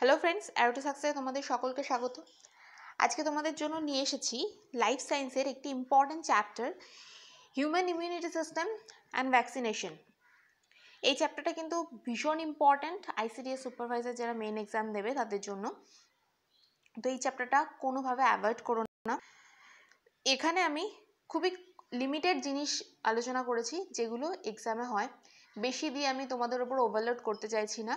Hello friends, arrow two সাকসেসে তোমাদের সকলকে স্বাগত। আজকে তোমাদের জন্য নিয়ে এসেছি লাইফ সায়েন্সের একটি important chapter, human immunity system and vaccination. এই চ্যাপ্টারটা কিন্তু ভীষণ ইম্পর্ট্যান্ট আইসিডিএস সুপারভাইজার যারা মেন এক্সাম দেবে তাদের জন্য। তো এই চ্যাপ্টারটা কোনোভাবে অ্যাভয়েড করো না। এখানে আমি খুবই লিমিটেড জিনিস আলোচনা করেছি যেগুলো এক্সামে হয়, বেশি দিয়ে আমি তোমাদের ওপর ওভারলোড করতে চাইছি না।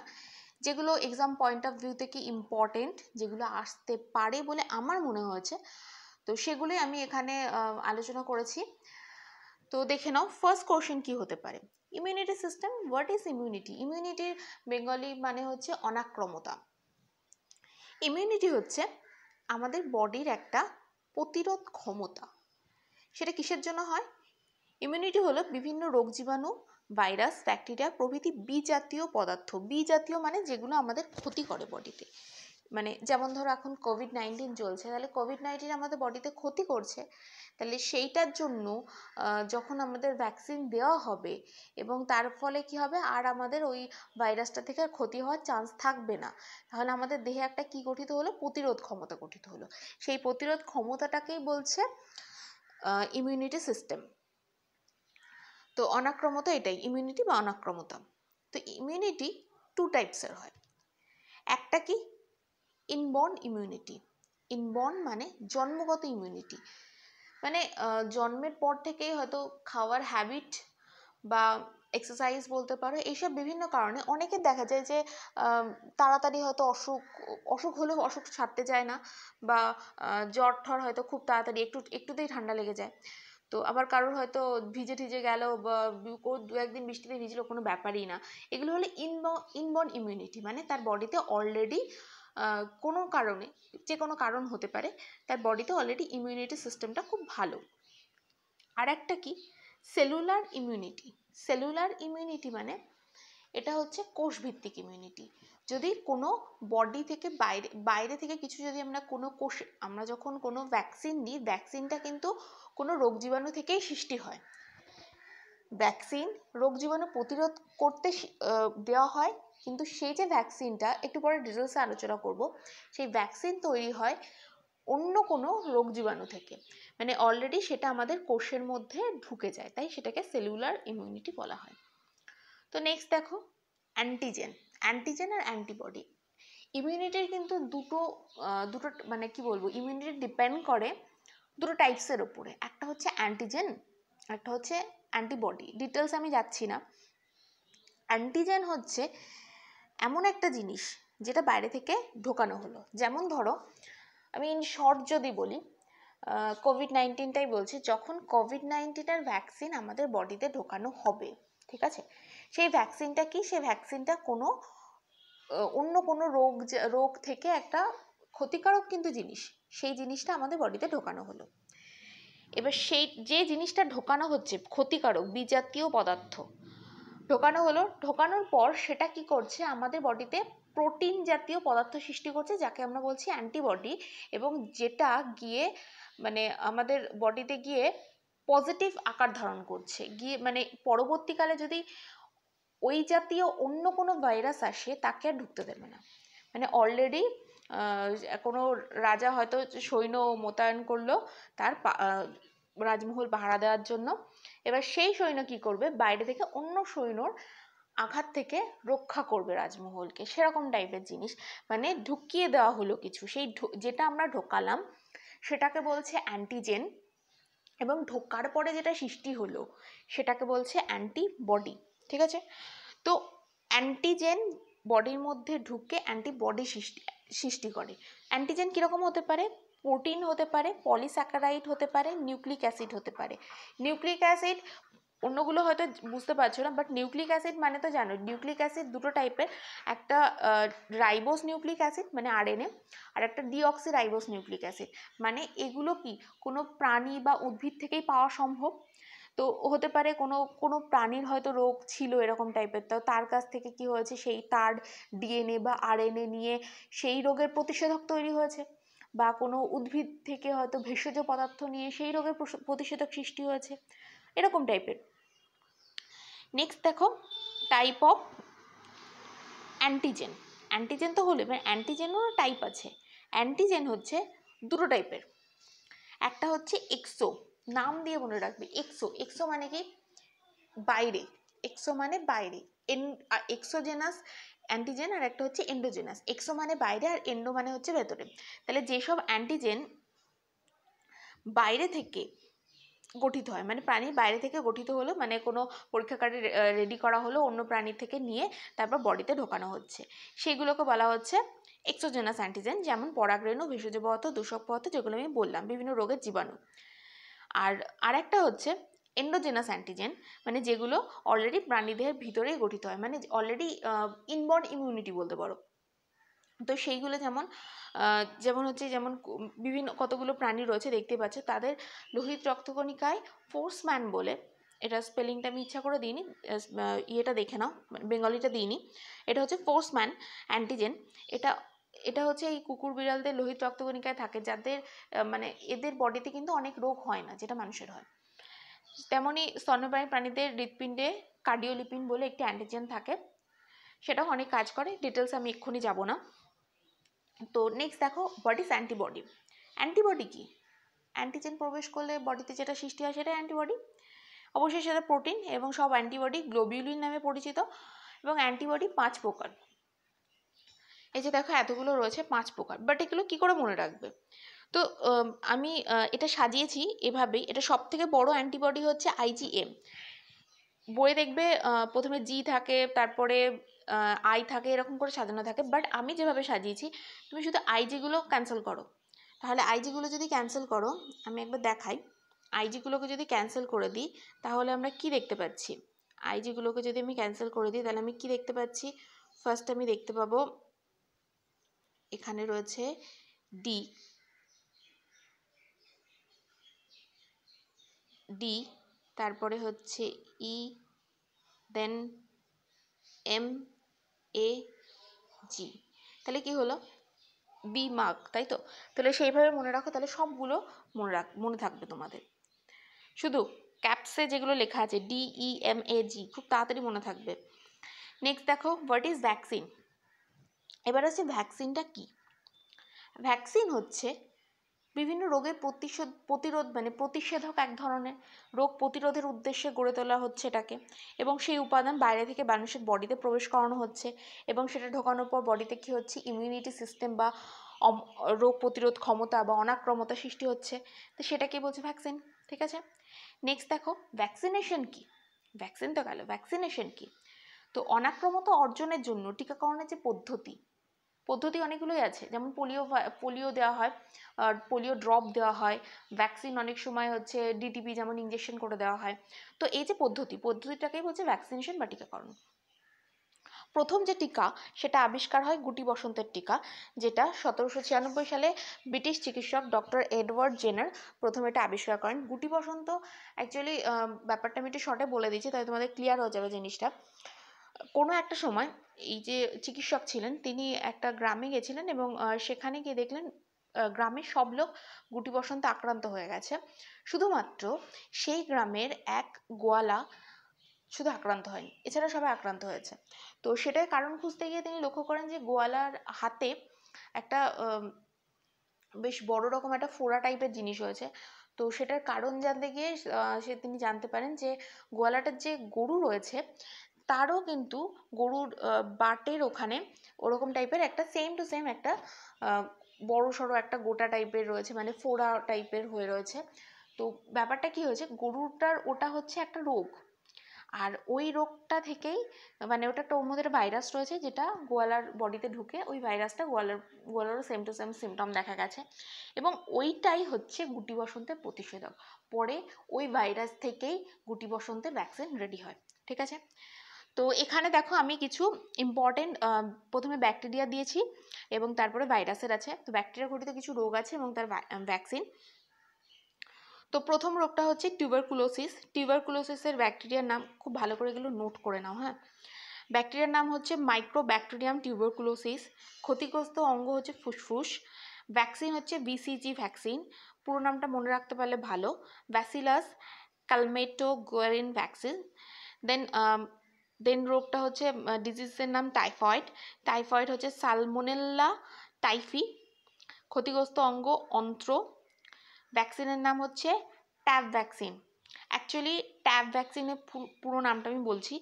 যেগুলো এক্সাম পয়েন্ট অফ ভিউ থেকে ইম্পর্টেন্ট, যেগুলো আসতে পারে বলে আমার মনে হয়েছে, তো সেগুলোই আমি এখানে আলোচনা করেছি। তো দেখে নাও ফার্স্ট কোশ্চেন কি হতে পারে। Immunity system, what is immunity? ইমিউনিটির বেঙ্গলি মানে হচ্ছে অনাক্রমতা। ইমিউনিটি হচ্ছে আমাদের বডির একটা প্রতিরোধ ক্ষমতা। সেটা কিসের জন্য হয়? ইমিউনিটি হলো বিভিন্ন রোগ জীবাণু, ভাইরাস, ব্যাকটেরিয়া প্রভৃতি বিজাতীয় পদার্থ। বিজাতীয় মানে যেগুলো আমাদের ক্ষতি করে বডিতে। মানে যেমন ধরো এখন কোভিড-19 চলছে, তাহলে কোভিড-19 আমাদের বডিতে ক্ষতি করছে, তাহলে সেইটার জন্য যখন আমাদের ভ্যাকসিন দেওয়া হবে এবং তার ফলে কি হবে, আর আমাদের ওই ভাইরাসটা থেকে আর ক্ষতি হওয়ার চান্স থাকবে না। তাহলে আমাদের দেহে একটা কি গঠিত হলো? প্রতিরোধ ক্ষমতা গঠিত হলো। সেই প্রতিরোধ ক্ষমতাটাকেই বলছে ইমিউনিটি সিস্টেম। তো অনাক্রমতা এটাই, ইমিউনিটি বা অনাক্রমতা। তো ইমিউনিটি টু টাইপসের হয়। একটা কি ইনবর্ন ইমিউনিটি। ইনবর্ন মানে জন্মগত ইমিউনিটি, মানে জন্মের পর থেকেই হয়তো খাওয়ার হ্যাবিট বা এক্সারসাইজ বলতে পারো, এইসব বিভিন্ন কারণে অনেকের দেখা যায় যে তাড়াতাড়ি হয়তো অসুখ হলেও অসুখ ছাড়তে চায় না, বা জ্বর ঠর হয়তো খুব তাড়াতাড়ি একটুতেই ঠান্ডা লেগে যায়। তো আবার কারোর হয়তো ভিজে ঠিজে গেল বা দু একদিন বৃষ্টিতে ভিজলো, কোনো ব্যাপারই না। এগুলো হলো ইনবর্ন ইমিউনিটি, মানে তার বডিতে অলরেডি কোনো কারণে, যে কোনো কারণ হতে পারে, তার বডিতে অলরেডি ইমিউনিটি সিস্টেমটা খুব ভালো। আর একটা কি সেলুলার ইমিউনিটি। সেলুলার ইমিউনিটি মানে এটা হচ্ছে কোষভিত্তিক ইমিউনিটি। যদি কোনো বডি থেকে বাইরে থেকে কিছু, যদি আমরা যখন কোনো ভ্যাকসিন নিই, ভ্যাকসিনটা কিন্তু কোনো রোগ জীবাণু থেকেই সৃষ্টি হয়। ভ্যাকসিন রোগ জীবাণু প্রতিরোধ করতে দেওয়া হয়, কিন্তু সেই যে ভ্যাকসিনটা, একটু পরে ডিটেলসে আলোচনা করব, সেই ভ্যাকসিন তৈরি হয় অন্য কোনো রোগ জীবাণু থেকে, মানে অলরেডি সেটা আমাদের কোষের মধ্যে ঢুকে যায়, তাই সেটাকে সেলুলার ইমিউনিটি বলা হয়। তো নেক্সট দেখো অ্যান্টিজেন। অ্যান্টিজেন আর অ্যান্টিবডি। ইমিউনিটির কিন্তু দুটো মানে কি বলবো, ইমিউনিটি ডিপেন্ড করে দুটো টাইপসের উপরে। একটা হচ্ছে অ্যান্টিজেন, একটা হচ্ছে অ্যান্টিবডি। ডিটেলস আমি যাচ্ছি না। অ্যান্টিজেন হচ্ছে এমন একটা জিনিস যেটা বাইরে থেকে ঢোকানো হলো। যেমন ধরো, আমি ইন শর্ট যদি বলি, কোভিড-19টাই বলছি। যখন কোভিড-19-এর ভ্যাকসিন আমাদের বডিতে ঢোকানো হবে, ঠিক আছে, সেই ভ্যাকসিনটা কি? সেই ভ্যাকসিনটা কোনো অন্য কোনো রোগ থেকে একটা ক্ষতিকারক কিন্তু জিনিস, সেই জিনিসটা আমাদের বডিতে ঢোকানো হলো। এবার সেই যে জিনিসটা ঢোকানো হচ্ছে, ক্ষতিকারক বিজাতীয় পদার্থ ঢোকানো হলো, ঢোকানোর পর সেটা কি করছে, আমাদের বডিতে প্রোটিন জাতীয় পদার্থ সৃষ্টি করছে, যাকে আমরা বলছি অ্যান্টিবডি। এবং যেটা গিয়ে মানে আমাদের বডিতে গিয়ে পজিটিভ আকার ধারণ করছে, গিয়ে মানে পরবর্তীকালে যদি ওই জাতীয় অন্য কোনো ভাইরাস আসে, তাকে আর ঢুকতে দেবে না। মানে অলরেডি কোনো রাজা হয়তো সৈন্য মোতায়েন করলো তার রাজমহল পাহারা দেওয়ার জন্য। এবার সেই সৈন্য কি করবে, বাইরে থেকে অন্য সৈন্যর আঘাত থেকে রক্ষা করবে রাজমহলকে, সেরকম টাইপের জিনিস। মানে ঢুকিয়ে দেওয়া হলো কিছু, সেই যেটা আমরা ঢোকালাম সেটাকে বলছে অ্যান্টিজেন, এবং ঢোকার পরে যেটা সৃষ্টি হলো সেটাকে বলছে অ্যান্টিবডি, ঠিক আছে। তো অ্যান্টিজেন বডির মধ্যে ঢুকে অ্যান্টিবডি সৃষ্টি করে। অ্যান্টিজেন কীরকম হতে পারে? প্রোটিন হতে পারে, পলিস্যাকারাইড হতে পারে, নিউক্লিক অ্যাসিড হতে পারে। নিউক্লিক অ্যাসিড অন্যগুলো হয়তো বুঝতে পারছো না, বাট নিউক্লিক অ্যাসিড মানে তো জানো, নিউক্লিক অ্যাসিড দুটো টাইপের। একটা রাইবোস নিউক্লিক অ্যাসিড মানে আরএনএ, আর একটা ডিঅক্সি রাইবোস নিউক্লিক অ্যাসিড। মানে এগুলো কি কোনো প্রাণী বা উদ্ভিদ থেকেই পাওয়া সম্ভব। তো হতে পারে কোনো প্রাণীর হয়তো রোগ ছিল এরকম টাইপের, তো তার কাছ থেকে কি হয়েছে, সেই তার ডিএনএ বা আরএনএ নিয়ে সেই রোগের প্রতিষেধক তৈরি হয়েছে, বা কোনো উদ্ভিদ থেকে হয়তো ভেষজ পদার্থ নিয়ে সেই রোগের প্রতিষেধক সৃষ্টি হয়েছে, এরকম টাইপের। নেক্সট দেখো টাইপ অফ অ্যান্টিজেন। অ্যান্টিজেন তো হলো, এবার অ্যান্টিজেনেরও টাইপ আছে। অ্যান্টিজেন হচ্ছে দুটো টাইপের, একটা হচ্ছে এক্সো, নাম দিয়ে মনে রাখবে এক্সো। এক্সো মানে কি? বাইরে। এক্সো মানে বাইরে। এক্সোজেনাস অ্যান্টিজেন আর একটা হচ্ছে এন্ডোজেনাস। এক্সো মানে বাইরে আর এন্ডো মানে হচ্ছে ভেতরে। তাহলে যেসব অ্যান্টিজেন বাইরে থেকে গঠিত হয়, মানে প্রাণীর বাইরে থেকে গঠিত হলো, মানে কোনো পরীক্ষাগারে রেডি করা হলো, অন্য প্রাণীর থেকে নিয়ে তারপর বডিতে ঢোকানো হচ্ছে, সেগুলোকে বলা হচ্ছে এক্সোজেনাস অ্যান্টিজেন। যেমন পরাগরেণু, ভেষজ পদার্থ, দূষক পদার্থ, যেগুলো আমি বললাম, বিভিন্ন রোগের জীবাণু। আর আরেকটা হচ্ছে এন্ডোজেনাস অ্যান্টিজেন, মানে যেগুলো অলরেডি প্রাণীদেহের ভিতরেই গঠিত হয়, মানে অলরেডি ইনবর্ন ইমিউনিটি বলতে পারো। তো সেইগুলো যেমন হচ্ছে, যেমন বিভিন্ন কতগুলো প্রাণী রয়েছে দেখতে পাচ্ছ, তাদের লোহিত রক্তকণিকায় ফোর্সম্যান বলে, এটা স্পেলিংটা আমি ইচ্ছা করে দিইনি, ইয়েটা দেখে নাও, বেঙ্গলিটা দিইনি। এটা হচ্ছে ফোর্সম্যান অ্যান্টিজেন। এটা হচ্ছে এই কুকুর বিড়ালদের লোহিত রক্তকণিকায় থাকে, যাদের মানে এদের বডিতে কিন্তু অনেক রোগ হয় না যেটা মানুষের হয়। তেমনই স্তন্যপায়ী প্রাণীদের হৃৎপিণ্ডে কার্ডিওলিপিন বলে একটি অ্যান্টিজেন থাকে, সেটাও অনেক কাজ করে, ডিটেলস আমি এক্ষুনি যাব না। তো নেক্সট দেখো, হোয়াট ইজ অ্যান্টিবডি। অ্যান্টিবডি কি? অ্যান্টিজেন প্রবেশ করলে বডিতে যেটা সৃষ্টি হয় সেটা অ্যান্টিবডি। অবশ্যই সেটা প্রোটিন, এবং সব অ্যান্টিবডি গ্লোবিউলিন নামে পরিচিত। এবং অ্যান্টিবডি 5 প্রকার। এই যে দেখো এতগুলো রয়েছে, 5 প্রকার। বাট এগুলো কী করে মনে রাখবে? তো আমি এটা সাজিয়েছি এভাবেই। এটা সব থেকে বড় অ্যান্টিবডি হচ্ছে আইজিএম। বইয়ে দেখবে প্রথমে জি থাকে, তারপরে আই থাকে, এরকম করে সাজানো থাকে। বাট আমি যেভাবে সাজিয়েছি, তুমি শুধু আইজিগুলো ক্যান্সেল করো। তাহলে আইজিগুলো যদি ক্যান্সেল করো, আমি একবার দেখাই, আইজিগুলোকে যদি ক্যান্সেল করে দিই তাহলে আমরা কি দেখতে পাচ্ছি? আইজিগুলোকে যদি আমি ক্যান্সেল করে দিই তাহলে আমি কি দেখতে পাচ্ছি? ফার্স্ট আমি দেখতে পাবো এখানে রয়েছে ডি, তারপরে হচ্ছে ই, দেন এম, এ, জি। তাহলে কি হলো? বি মার্ক, তাই তো? তাহলে সেইভাবে মনে রাখো, তাহলে সবগুলো মনে থাকবে তোমাদের। শুধু ক্যাপসে যেগুলো লেখা আছে DEMAG খুব তাড়াতাড়ি মনে থাকবে। নেক্সট দেখো, হোয়াট ইজ ভ্যাকসিন। এবার হচ্ছে ভ্যাকসিনটা কি? ভ্যাকসিন হচ্ছে বিভিন্ন রোগের প্রতিরোধ, মানে প্রতিষেধক এক ধরনের। রোগ প্রতিরোধের উদ্দেশ্যে গড়ে তোলা হচ্ছে এটাকে, এবং সেই উপাদান বাইরে থেকে মানুষের বডিতে প্রবেশ করানো হচ্ছে, এবং সেটা ঢোকানোর পর বডিতে কী হচ্ছে? ইমিউনিটি সিস্টেম বা রোগ প্রতিরোধ ক্ষমতা বা অনাক্রমতা সৃষ্টি হচ্ছে। তো সেটাকে বলছে ভ্যাকসিন। ঠিক আছে, নেক্সট দেখো, ভ্যাকসিনেশন কি। ভ্যাকসিন তো গেল, ভ্যাকসিনেশন কি? তো অনাক্রমতা অর্জনের জন্য টিকাকরণের যে পদ্ধতি অনেকগুলোই আছে। যেমন পোলিও দেওয়া হয়, পোলিও ড্রপ দেওয়া হয়, ভ্যাকসিন অনেক সময় হচ্ছে ডিটিপি যেমন ইঞ্জেকশন করে দেওয়া হয়। তো এই যে পদ্ধতিটাকেই বলছে ভ্যাকসিনেশন বা টিকাকরণ। প্রথম যে টিকা সেটা আবিষ্কার হয় গুটি বসন্তের টিকা, যেটা 1796 সালে ব্রিটিশ চিকিৎসক ডক্টর এডওয়ার্ড জেনার প্রথম এটা আবিষ্কার করেন। গুটি বসন্ত অ্যাকচুয়ালি ব্যাপারটা আমি একটু শর্টে বলে দিচ্ছি, তাই তোমাদের ক্লিয়ার হয়ে যাবে জিনিসটা। কোনো একটা সময় এই যে চিকিৎসক ছিলেন তিনি একটা গ্রামে গেছিলেন, এবং সেখানে গিয়ে দেখলেন গ্রামের সব লোক গুটি বসন্তে আক্রান্ত হয়ে গেছে, শুধুমাত্র সেই গ্রামের এক গোয়ালা শুধু আক্রান্ত হয়নি, এছাড়া সবাই আক্রান্ত হয়েছে। তো সেটার কারণ খুঁজতে গিয়ে তিনি লক্ষ্য করেন যে গোয়ালার হাতে একটা বেশ বড় রকম একটা ফোড়া টাইপের জিনিস হয়েছে। তো সেটার কারণ জানতে গিয়ে তিনি জানতে পারেন যে গোয়ালাটার যে গরু রয়েছে তারও কিন্তু গরুর বাটের ওখানে ওরকম টাইপের একটা সেম টু সেম একটা বড় সড়ো একটা গোটা টাইপের রয়েছে, মানে ফোড়া টাইপের হয়ে রয়েছে। তো ব্যাপারটা কি হয়েছে, গরুটার ওটা হচ্ছে একটা রোগ, আর ওই রোগটা থেকেই মানে ওটা ওর মধ্যে ভাইরাস রয়েছে যেটা গোয়ালার বডিতে ঢুকে ওই ভাইরাসটা গোয়ালারও সেম টু সেম সিমটম দেখা গেছে, এবং ওইটাই হচ্ছে গুটি বসন্তের প্রতিষেধক। পরে ওই ভাইরাস থেকেই গুটি বসন্তের ভ্যাকসিন রেডি হয়। ঠিক আছে, তো এখানে দেখো আমি কিছু ইম্পর্টেন্ট, প্রথমে ব্যাকটেরিয়া দিয়েছি এবং তারপরে ভাইরাসের আছে। তো ব্যাকটেরিয়া ঘটিত কিছু রোগ আছে এবং তার ভ্যাকসিন। তো প্রথম রোগটা হচ্ছে টিউবারকুলোসিসের ব্যাকটেরিয়ার নাম খুব ভালো করে এগুলো নোট করে নাও। হ্যাঁ, ব্যাকটেরিয়ার নাম হচ্ছে মাইক্রোব্যাকটেরিয়াম টিউবারকুলোসিস। ক্ষতিগ্রস্ত অঙ্গ হচ্ছে ফুসফুস। ভ্যাকসিন হচ্ছে বিসিজি ভ্যাকসিন, পুরো নামটা মনে রাখতে পারলে ভালো, ব্যাসিলাস ক্যালমেটোগুয়ারিন ভ্যাকসিন। দেন দেন রোগটা হচ্ছে ডিজিজের নাম টাইফয়েড। টাইফয়েড হচ্ছে সালমোনেল্লা টাইফি। ক্ষতিগ্রস্ত অঙ্গ অন্ত্র। ভ্যাকসিনের নাম হচ্ছে ট্যাব ভ্যাকসিন। অ্যাকচুয়ালি ট্যাব ভ্যাকসিনের পুরো নামটা আমি বলছি।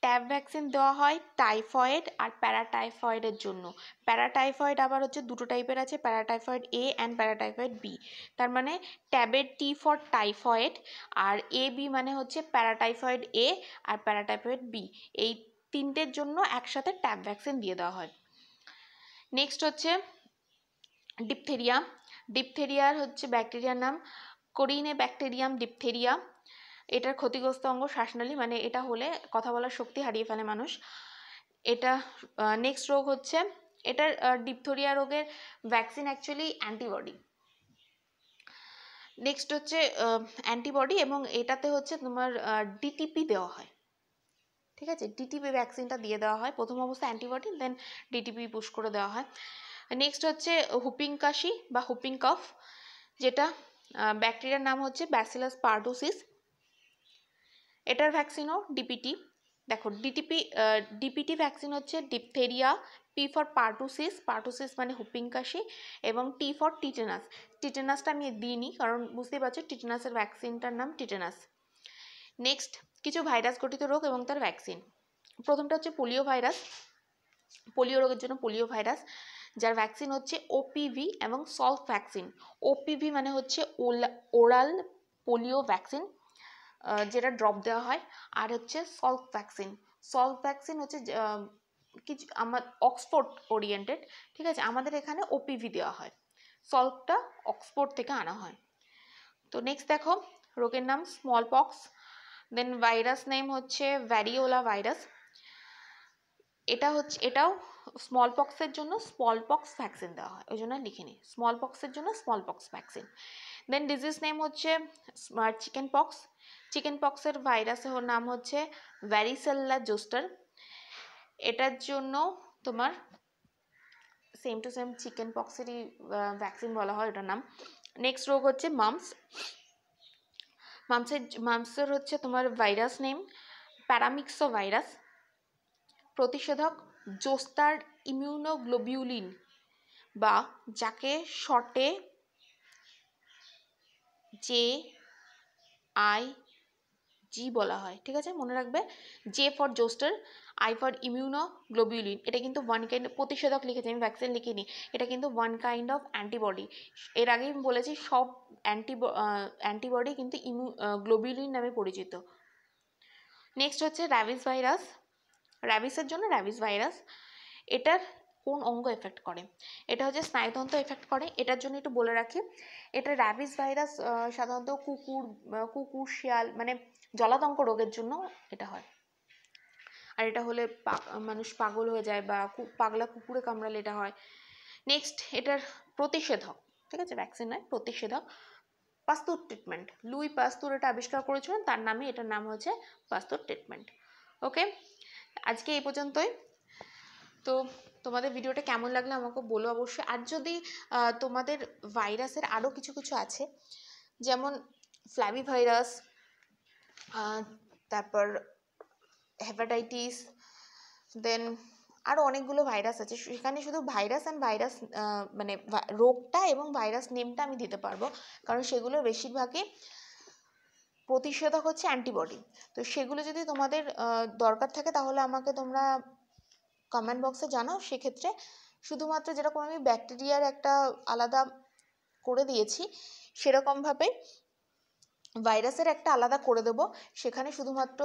ট্যাব ভ্যাকসিন দেওয়া হয় টাইফয়েড আর প্যারাটাইফয়েডের জন্য। প্যারাটাইফয়েড আবার হচ্ছে দুটো টাইপের আছে, paratyphoid A and paratyphoid B. তার মানে ট্যাবের টি ফর টাইফয়েড, আর এ বি মানে হচ্ছে প্যারাটাইফয়েড এ আর প্যারাটাইফয়েড বি। এই তিনটের জন্য একসাথে ট্যাব ভ্যাকসিন দিয়ে দেওয়া হয়। নেক্সট হচ্ছে ডিপথেরিয়া। ডিপথেরিয়ার হচ্ছে ব্যাকটেরিয়ার নাম কোরিনে ব্যাকটেরিয়াম ডিপথেরিয়া। এটার ক্ষতিগ্রস্ত অঙ্গ শ্বাসনালী, মানে এটা হলে কথা বলার শক্তি হারিয়ে ফেলে মানুষ। এটা নেক্সট রোগ হচ্ছে, এটার ডিপথেরিয়া রোগের ভ্যাকসিন অ্যাকচুয়ালি অ্যান্টিবডি। নেক্সট হচ্ছে অ্যান্টিবডি, এবং এটাতে হচ্ছে তোমার ডিটিপি দেওয়া হয়, ঠিক আছে। ডিটিপি ভ্যাকসিনটা দিয়ে দেওয়া হয় প্রথম অবস্থায় অ্যান্টিবডি, দেন ডিটিপি পুশ করে দেওয়া হয়। নেক্সট হচ্ছে হুপিং কাশি বা হুপিং কফ, যেটা ব্যাকটেরিয়ার নাম হচ্ছে ব্যাসিলাস পারটুসিস। এটার ভ্যাকসিনও ডিপিটি। দেখো ডিপিটি ভ্যাকসিন হচ্ছে diphtheria, P for pertussis, pertussis মানে হুপিং কাশি, এবং টি ফর টিটেনাস। টিটেনাসটা আমি দিইনি কারণ বুঝতেই পারছো টিটেনাসের ভ্যাকসিনটার নাম টিটেনাস। নেক্সট কিছু ভাইরাস গঠিত রোগ এবং তার ভ্যাকসিন। প্রথমটা হচ্ছে পোলিও ভাইরাস। পোলিও রোগের জন্য পোলিও ভাইরাস, যার ভ্যাকসিন হচ্ছে ওপিভি এবং সল্ফ ভ্যাকসিন। ওপিভি মানে হচ্ছে ওরাল পোলিও ভ্যাকসিন, যেটা ড্রপ দেওয়া হয়। আর হচ্ছে সল্ফ ভ্যাকসিন। সল্ফ ভ্যাকসিন হচ্ছে কিছু আমার অক্সফোর্ড ওরিয়েন্টেড, ঠিক আছে। আমাদের এখানে ওপিভি দেওয়া হয়, সল্ফটা অক্সফোর্ড থেকে আনা হয়। তো নেক্সট দেখো রোগের নাম স্মল পক্স। দেন ভাইরাস নেম হচ্ছে ভ্যারিওলা ভাইরাস। এটাও স্মল পক্সের জন্য স্মল পক্স ভ্যাকসিন দেওয়া হয়, ওই জন্য লিখিনি, স্মল পক্সের জন্য small pox vaccine. Then disease name হচ্ছে চিকেন পক্স। চিকেন পক্সের ভাইরাসের নাম হচ্ছে ভ্যারিসেল্লা জোস্টার। এটার জন্য তোমার সেম টু সেম চিকেন পক্সেরই ভ্যাকসিন বলা হয় ওটার নাম। নেক্সট রোগ হচ্ছে মাম্পস। মাম্পসের হচ্ছে তোমার ভাইরাস নেম প্যারামিক্সো ভাইরাস। প্রতিষেধক জোস্টার ইমিউনোগ্লোবিউলিন, বা যাকে শর্টে JIG বলা হয়, ঠিক আছে, মনে রাখবে। J for zoster, I for immunoglobulin. এটা কিন্তু ওয়ান কাইন্ড প্রতিষেধক লিখেছি আমি, ভ্যাকসিন লিখিনি। এটা কিন্তু ওয়ান কাইন্ড অফ অ্যান্টিবডি। এর আগেই আমি বলেছি সব অ্যান্টিবডি কিন্তু গ্লোবিউলিন নামে পরিচিত। নেক্সট হচ্ছে র্যাবিস ভাইরাস। র্যাবিসের জন্য র্যাবিস ভাইরাস। এটার কোন অঙ্গ এফেক্ট করে? এটা হচ্ছে স্নায়ুতন্ত্র এফেক্ট করে। এটার জন্য একটু বলে রাখি, এটা র্যাবিস ভাইরাস সাধারণত কুকুর শিয়াল মানে জলাতঙ্ক রোগের জন্য এটা হয়। আর এটা হলে মানুষ পাগল হয়ে যায়, বা পাগলা কুকুরে কামড়ালে এটা হয়। নেক্সট এটার প্রতিষেধক, ঠিক আছে, ভ্যাকসিন নয়, প্রতিষেধক পাস্তুর ট্রিটমেন্ট। লুই পাস্তুর এটা আবিষ্কার করেছিলেন, তার নামে এটার নাম হচ্ছে পাস্তুর ট্রিটমেন্ট। ওকে, আজকে এই পর্যন্তই। তো তোমাদের ভিডিওটা কেমন লাগলো আমাকে বলো অবশ্যই। আর যদি তোমাদের ভাইরাসের আরও কিছু কিছু আছে, যেমন ফ্ল্যাভি ভাইরাস, তারপর হেপাটাইটিস, দেন আরও অনেকগুলো ভাইরাস আছে, সেখানে শুধু ভাইরাস অ্যান্ড ভাইরাস মানে রোগটা এবং ভাইরাস নেমটা আমি দিতে পারবো, কারণ সেগুলো বেশিরভাগই প্রতিষেধক হচ্ছে অ্যান্টিবডি। তো সেগুলো যদি তোমাদের দরকার থাকে তাহলে আমাকে তোমরা কমেন্ট বক্সে জানাও। সেক্ষেত্রে শুধুমাত্র যেরকম আমি ব্যাকটেরিয়ার একটা আলাদা করে দিয়েছি, সেরকমভাবে ভাইরাসের একটা আলাদা করে দেব। সেখানে শুধুমাত্র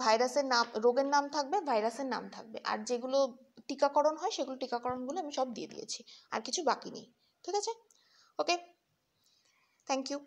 ভাইরাসের নাম, রোগের নাম থাকবে, ভাইরাসের নাম থাকবে, আর যেগুলো টিকাকরণ হয় সেগুলো টিকাকরণগুলো আমি সব দিয়ে দিয়েছি, আর কিছু বাকি নেই, ঠিক আছে। ওকে, থ্যাংক ইউ।